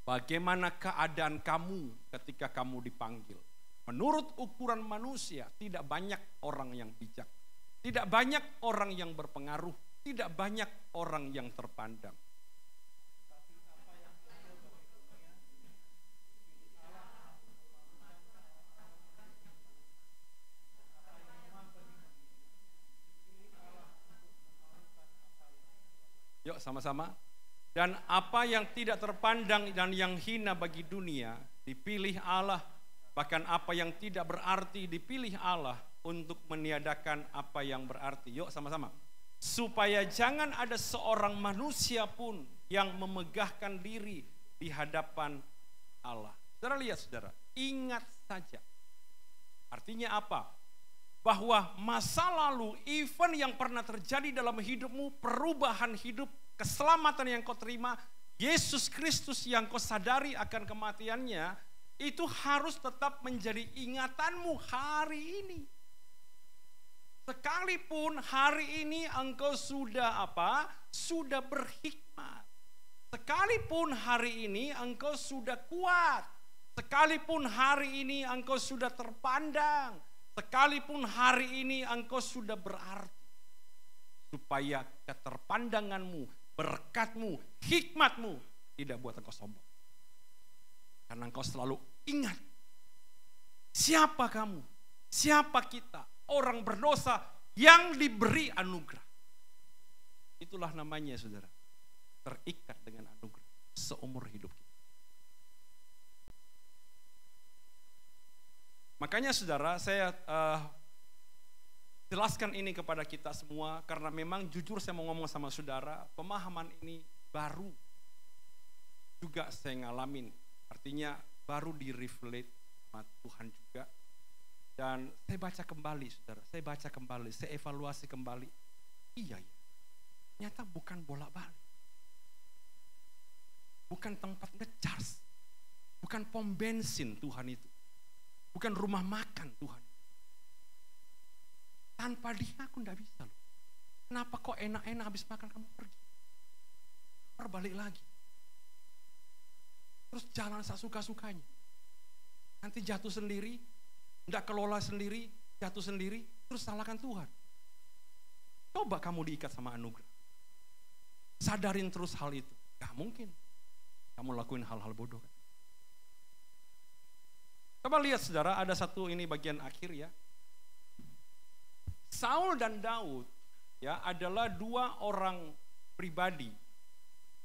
bagaimana keadaan kamu ketika kamu dipanggil. Menurut ukuran manusia, tidak banyak orang yang bijak. Tidak banyak orang yang berpengaruh, tidak banyak orang yang terpandang. Yuk sama-sama. Dan apa yang tidak terpandang dan yang hina bagi dunia, dipilih Allah. Bahkan apa yang tidak berarti dipilih Allah untuk meniadakan apa yang berarti. Yuk sama-sama. Supaya jangan ada seorang manusia pun yang memegahkan diri di hadapan Allah. Saudara lihat saudara, ingat saja. Artinya apa? Bahwa masa lalu, event yang pernah terjadi dalam hidupmu, perubahan hidup, keselamatan yang kau terima, Yesus Kristus yang kau sadari akan kematiannya, itu harus tetap menjadi ingatanmu hari ini. Sekalipun hari ini engkau sudah apa? Sudah berhikmat. Sekalipun hari ini engkau sudah kuat. Sekalipun hari ini engkau sudah terpandang. Sekalipun hari ini engkau sudah berarti. Supaya keterpandanganmu, berkatmu, hikmatmu tidak buat engkau sombong. Karena engkau selalu ingat. Siapa kamu? Siapa kita? Orang berdosa yang diberi anugerah. Itulah namanya saudara. Terikat dengan anugerah seumur hidup kita. Makanya saudara, saya jelaskan ini kepada kita semua. Karena memang jujur saya mau ngomong sama saudara, pemahaman ini baru juga saya ngalamin. Artinya baru di-reflate sama Tuhan juga. Dan saya baca kembali saudara, saya evaluasi kembali. Iya ya, ternyata bukan bolak-balik. Bukan tempat ngecharge, bukan pom bensin Tuhan itu. Bukan rumah makan Tuhan. Tanpa dia aku gak bisa loh. Kenapa kok enak-enak habis makan kamu pergi? Balik lagi. Terus jalan suka-sukanya. Nanti jatuh sendiri, gak kelola sendiri, jatuh sendiri, terus salahkan Tuhan. Coba kamu diikat sama anugerah. Sadarin terus hal itu. Gak mungkin kamu lakuin hal-hal bodoh kan? Coba lihat saudara, ada satu ini bagian akhir ya. Saul dan Daud ya adalah dua orang pribadi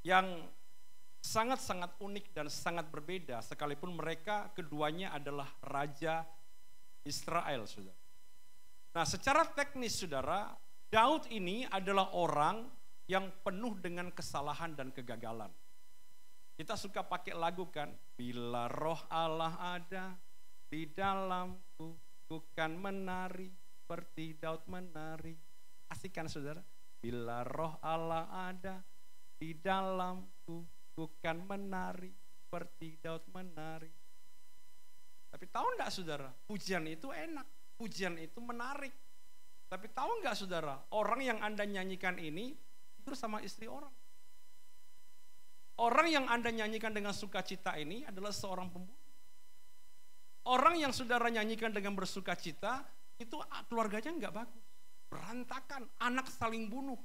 yang sangat-sangat unik dan sangat berbeda, sekalipun mereka keduanya adalah raja Israel, saudara. Nah, secara teknis saudara, Daud ini adalah orang yang penuh dengan kesalahan dan kegagalan. Kita suka pakai lagu kan, bila roh Allah ada di dalamku, ku kan menari seperti Daud menari. Asik kan saudara? Bila roh Allah ada di dalamku, ku kan menari seperti Daud menari. Tapi tahu enggak saudara, pujian itu enak, pujian itu menarik. Tapi tahu enggak saudara, orang yang Anda nyanyikan ini itu sama istri orang. Orang yang Anda nyanyikan dengan sukacita ini adalah seorang pembunuh. Orang yang saudara nyanyikan dengan bersukacita itu keluarganya enggak bagus, berantakan, anak saling bunuh.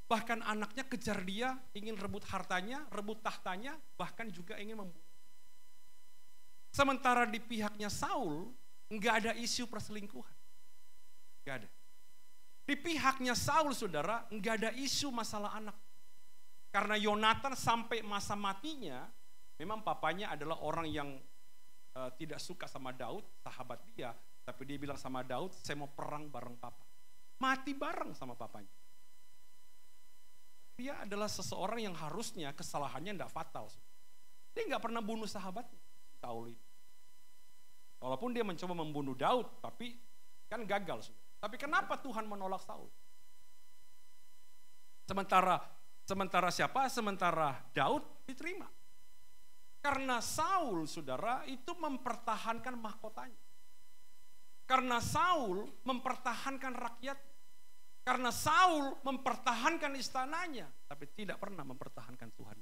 Bahkan anaknya kejar dia, ingin rebut hartanya, rebut tahtanya, bahkan juga ingin membunuh. Sementara di pihaknya Saul enggak ada isu perselingkuhan. Enggak ada. Di pihaknya Saul saudara enggak ada isu masalah anak. Karena Yonatan sampai masa matinya, memang papanya adalah orang yang tidak suka sama Daud, sahabat dia. Tapi dia bilang sama Daud, saya mau perang bareng papa. Mati bareng sama papanya. Dia adalah seseorang yang harusnya kesalahannya tidak fatal. Dia nggak pernah bunuh sahabatnya, Saul ini. Walaupun dia mencoba membunuh Daud, tapi kan gagal. Tapi kenapa Tuhan menolak Saul? Sementara siapa? Sementara Daud diterima. Karena Saul, saudara, itu mempertahankan mahkotanya. Karena Saul mempertahankan rakyat. Karena Saul mempertahankan istananya, tapi tidak pernah mempertahankan Tuhan.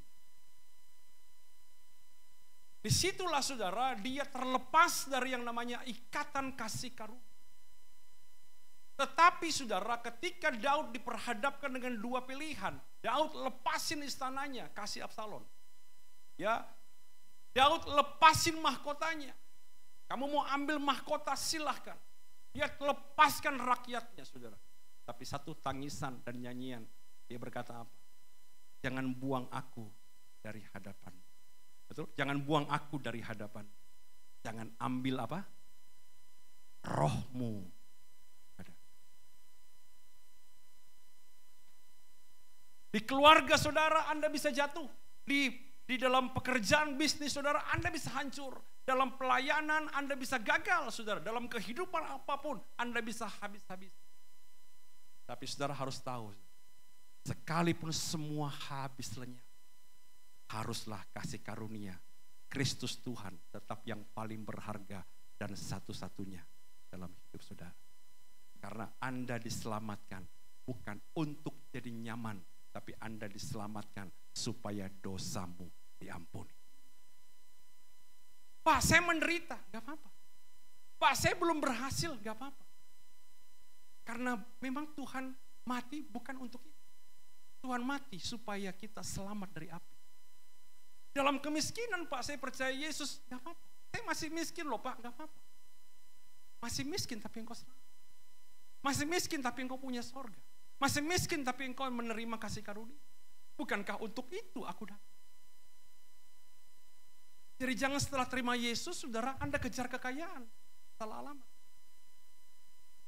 Disitulah saudara, dia terlepas dari yang namanya ikatan kasih karunia. Tetapi saudara, ketika Daud diperhadapkan dengan dua pilihan, Daud lepasin istananya, kasih Absalom. Ya, Daud lepasin mahkotanya. Kamu mau ambil mahkota silahkan. Dia lepaskan rakyatnya, saudara. Tapi satu tangisan dan nyanyian, dia berkata apa? Jangan buang aku dari hadapan. Betul? Jangan buang aku dari hadapan. Jangan ambil apa? Rohmu Di keluarga saudara Anda bisa jatuh. Di dalam pekerjaan bisnis saudara Anda bisa hancur. Dalam pelayanan Anda bisa gagal saudara. Dalam kehidupan apapun Anda bisa habis-habis. Tapi saudara harus tahu, sekalipun semua habis lenyap, haruslah kasih karunia Kristus Tuhan tetap yang paling berharga dan satu-satunya dalam hidup saudara. Karena Anda diselamatkan bukan untuk jadi nyaman, tapi Anda diselamatkan supaya dosamu diampuni. Pak, saya menderita, gak apa-apa. Pak, saya belum berhasil, gak apa-apa. Karena memang Tuhan mati bukan untuk itu. Tuhan mati supaya kita selamat dari api. Dalam kemiskinan Pak, saya percaya Yesus, gak apa-apa. Saya masih miskin loh Pak, gak apa-apa. Masih miskin tapi engkau selamat. Masih miskin tapi engkau punya sorga. Masih miskin tapi engkau menerima kasih karunia. Bukankah untuk itu aku datang? Jadi jangan setelah terima Yesus, saudara, Anda kejar kekayaan. Salah alamat.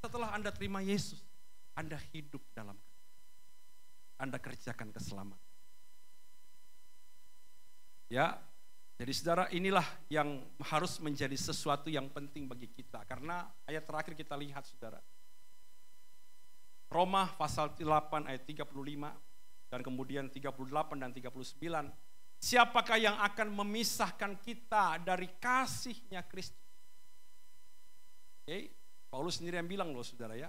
Setelah Anda terima Yesus, Anda hidup dalam Anda kerjakan keselamatan. Ya, jadi saudara, inilah yang harus menjadi sesuatu yang penting bagi kita. Karena ayat terakhir kita lihat saudara. Roma pasal 8 ayat 35 dan kemudian 38 dan 39. Siapakah yang akan memisahkan kita dari kasih-Nya Kristus? Okay. Paulus sendiri yang bilang loh saudara ya.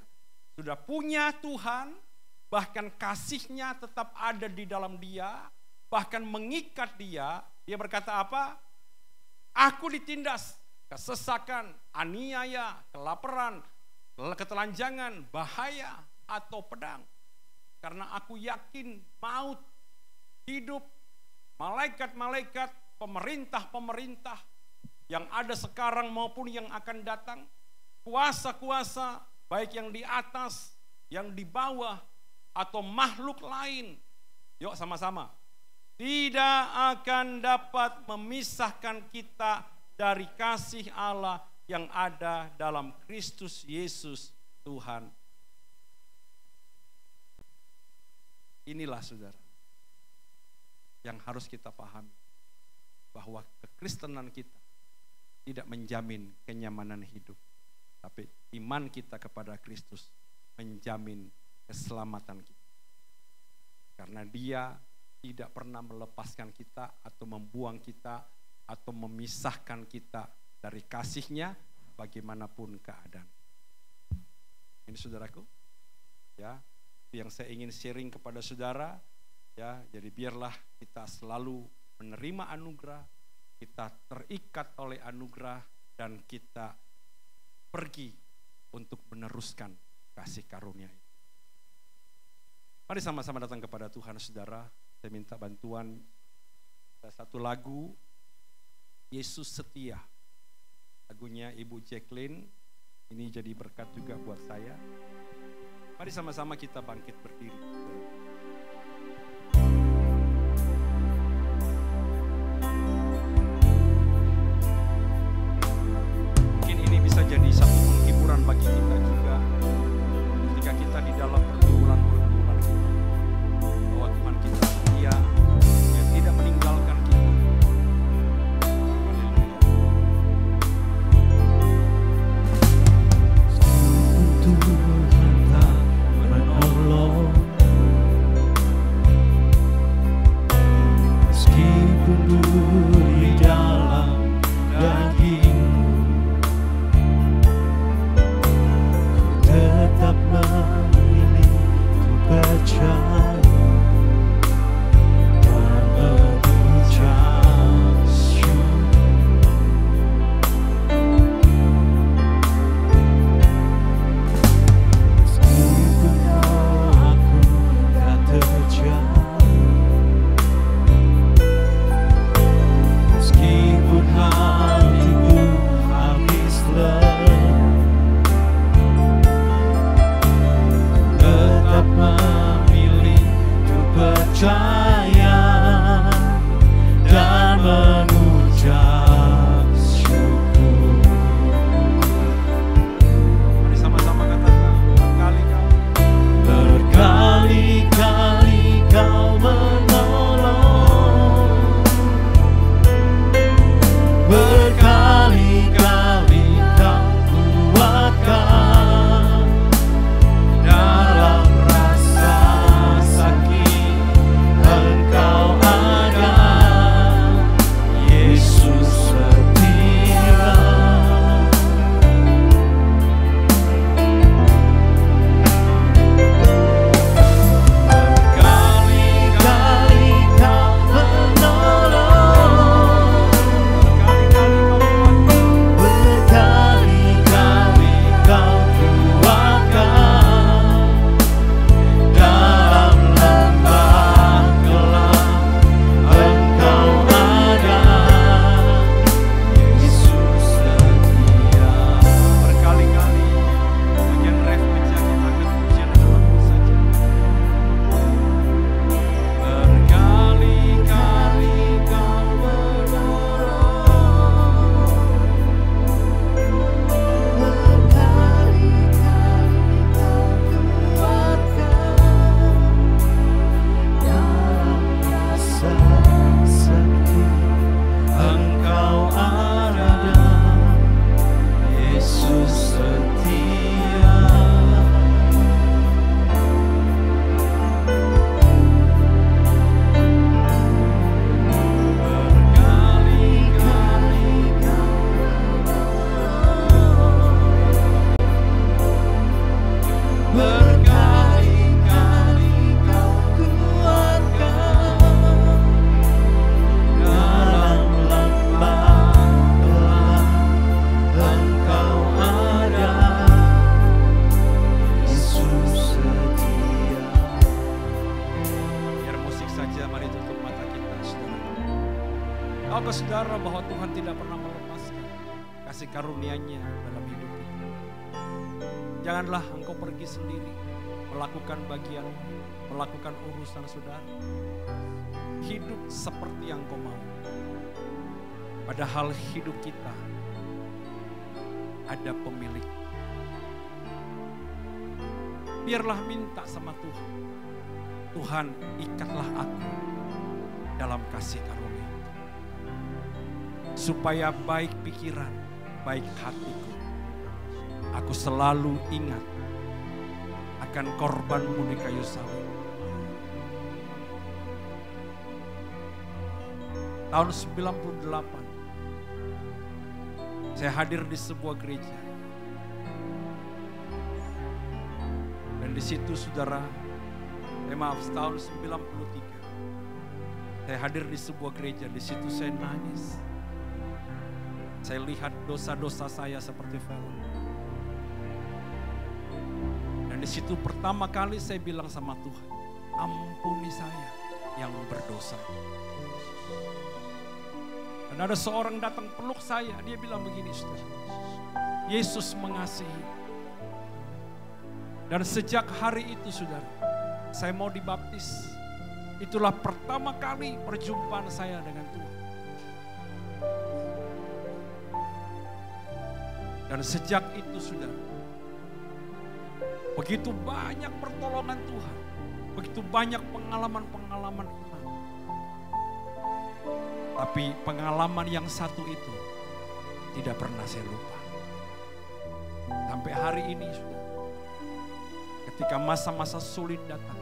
Sudah punya Tuhan, bahkan kasih-Nya tetap ada di dalam dia, bahkan mengikat dia. Dia berkata apa? Aku ditindas, kesesakan, aniaya, kelaparan, ketelanjangan, bahaya, atau pedang. Karena aku yakin maut, hidup, malaikat-malaikat, pemerintah-pemerintah yang ada sekarang maupun yang akan datang, kuasa-kuasa baik yang di atas, yang di bawah, atau makhluk lain. Yuk sama-sama. Tidak akan dapat memisahkan kita dari kasih Allah yang ada dalam Kristus Yesus Tuhan. Inilah saudara yang harus kita pahami. Bahwa kekristenan kita tidak menjamin kenyamanan hidup. Tapi iman kita kepada Kristus menjamin keselamatan kita. Karena Dia tidak pernah melepaskan kita atau membuang kita atau memisahkan kita dari kasih-Nya bagaimanapun keadaan. Ini saudaraku, ya, yang saya ingin sharing kepada saudara, ya. Jadi biarlah kita selalu menerima anugerah, kita terikat oleh anugerah dan kita pergi untuk meneruskan kasih karunia itu. Mari sama-sama datang kepada Tuhan saudara. Saya minta bantuan. Ada satu lagu, Yesus Setia. Lagunya Ibu Jacqueline. Ini jadi berkat juga buat saya. Mari sama-sama kita bangkit berdiri. Mungkin ini bisa jadi satu penghiburan bagi kita juga. Ketika kita di dalam pergumulan-pergumulan kita. Bahwa Tuhan kita setia, Dia tidak meninggalkan kita. Haleluya. Tuhan tak menolong Tahukah saudara bahwa Tuhan tidak pernah melepaskan kasih karunia-Nya dalam hidup kita. Janganlah engkau pergi sendiri, melakukan bagian, melakukan urusan saudara. Hidup seperti yang kau mau. Padahal hidup kita ada pemilik. Biarlah minta sama Tuhan. Tuhan, ikatlah aku dalam kasih karunia. Supaya baik pikiran, baik hatiku. Aku selalu ingat akan korbanmu di kayu salib. Tahun 98, saya hadir di sebuah gereja. Dan di situ saudara, tahun 93, saya hadir di sebuah gereja. Di situ saya nangis. Saya lihat dosa-dosa saya seperti film. Dan di situ pertama kali saya bilang sama Tuhan, ampuni saya yang berdosa. Dan ada seorang datang peluk saya, dia bilang begini, saudara, Yesus mengasihi. Dan sejak hari itu saudara, saya mau dibaptis. Itulah pertama kali perjumpaan saya dengan Tuhan. Dan sejak itu saudara, begitu banyak pertolongan Tuhan, begitu banyak pengalaman-pengalaman iman. Tapi pengalaman yang satu itu tidak pernah saya lupa. Sampai hari ini saudara, ketika masa-masa sulit datang,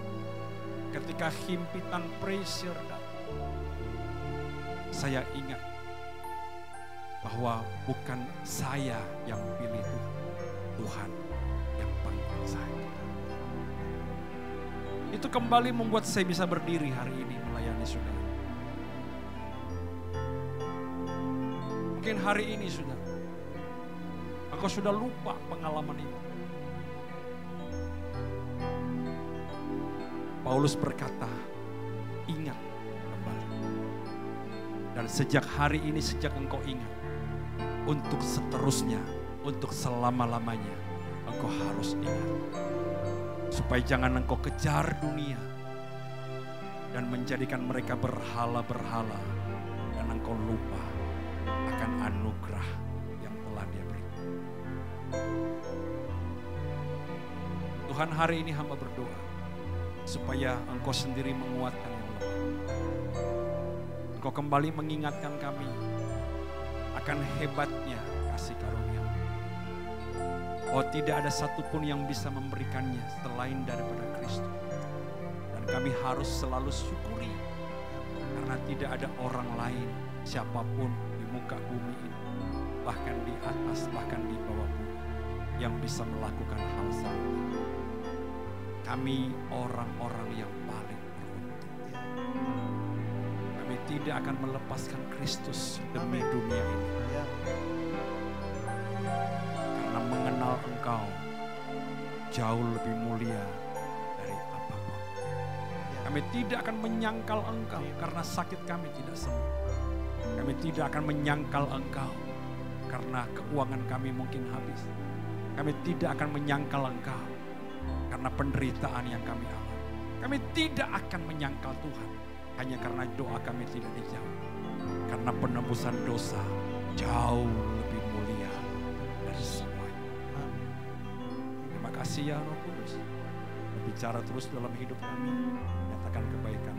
ketika himpitan pressure datang, saya ingat bahwa bukan saya yang pilih Tuhan, Tuhan yang panggil saya. Itu kembali membuat saya bisa berdiri hari ini melayani saudara. Mungkin hari ini saudara, engkau sudah lupa pengalaman itu. Paulus berkata, ingat kembali. Dan sejak hari ini, sejak engkau ingat, untuk seterusnya, untuk selama-lamanya, engkau harus ingat. Supaya jangan engkau kejar dunia dan menjadikan mereka berhala-berhala, dan engkau lupa akan anugerah yang telah Dia berikan. Tuhan, hari ini hamba berdoa supaya engkau sendiri menguatkan yang lemah. Engkau kembali mengingatkan kami akan hebatnya kasih karunia. Oh, tidak ada satupun yang bisa memberikannya selain daripada Kristus. Dan kami harus selalu syukuri karena tidak ada orang lain, siapapun di muka bumi ini, bahkan di atas, bahkan di bawah bumi, yang bisa melakukan hal sama. Kami orang-orang yang paling beruntung. Kami tidak akan melepaskan Kristus demi dunia ini. Karena mengenal Engkau jauh lebih mulia dari apapun. Kami tidak akan menyangkal Engkau karena sakit kami tidak sembuh. Kami tidak akan menyangkal Engkau karena keuangan kami mungkin habis. Kami tidak akan menyangkal Engkau karena penderitaan yang kami alami. Kami tidak akan menyangkal Tuhan hanya karena doa kami tidak dijawab. Karena penebusan dosa jauh lebih mulia dari semuanya. Terima kasih ya Roh Kudus. Berbicara terus dalam hidup kami. Nyatakan kebaikan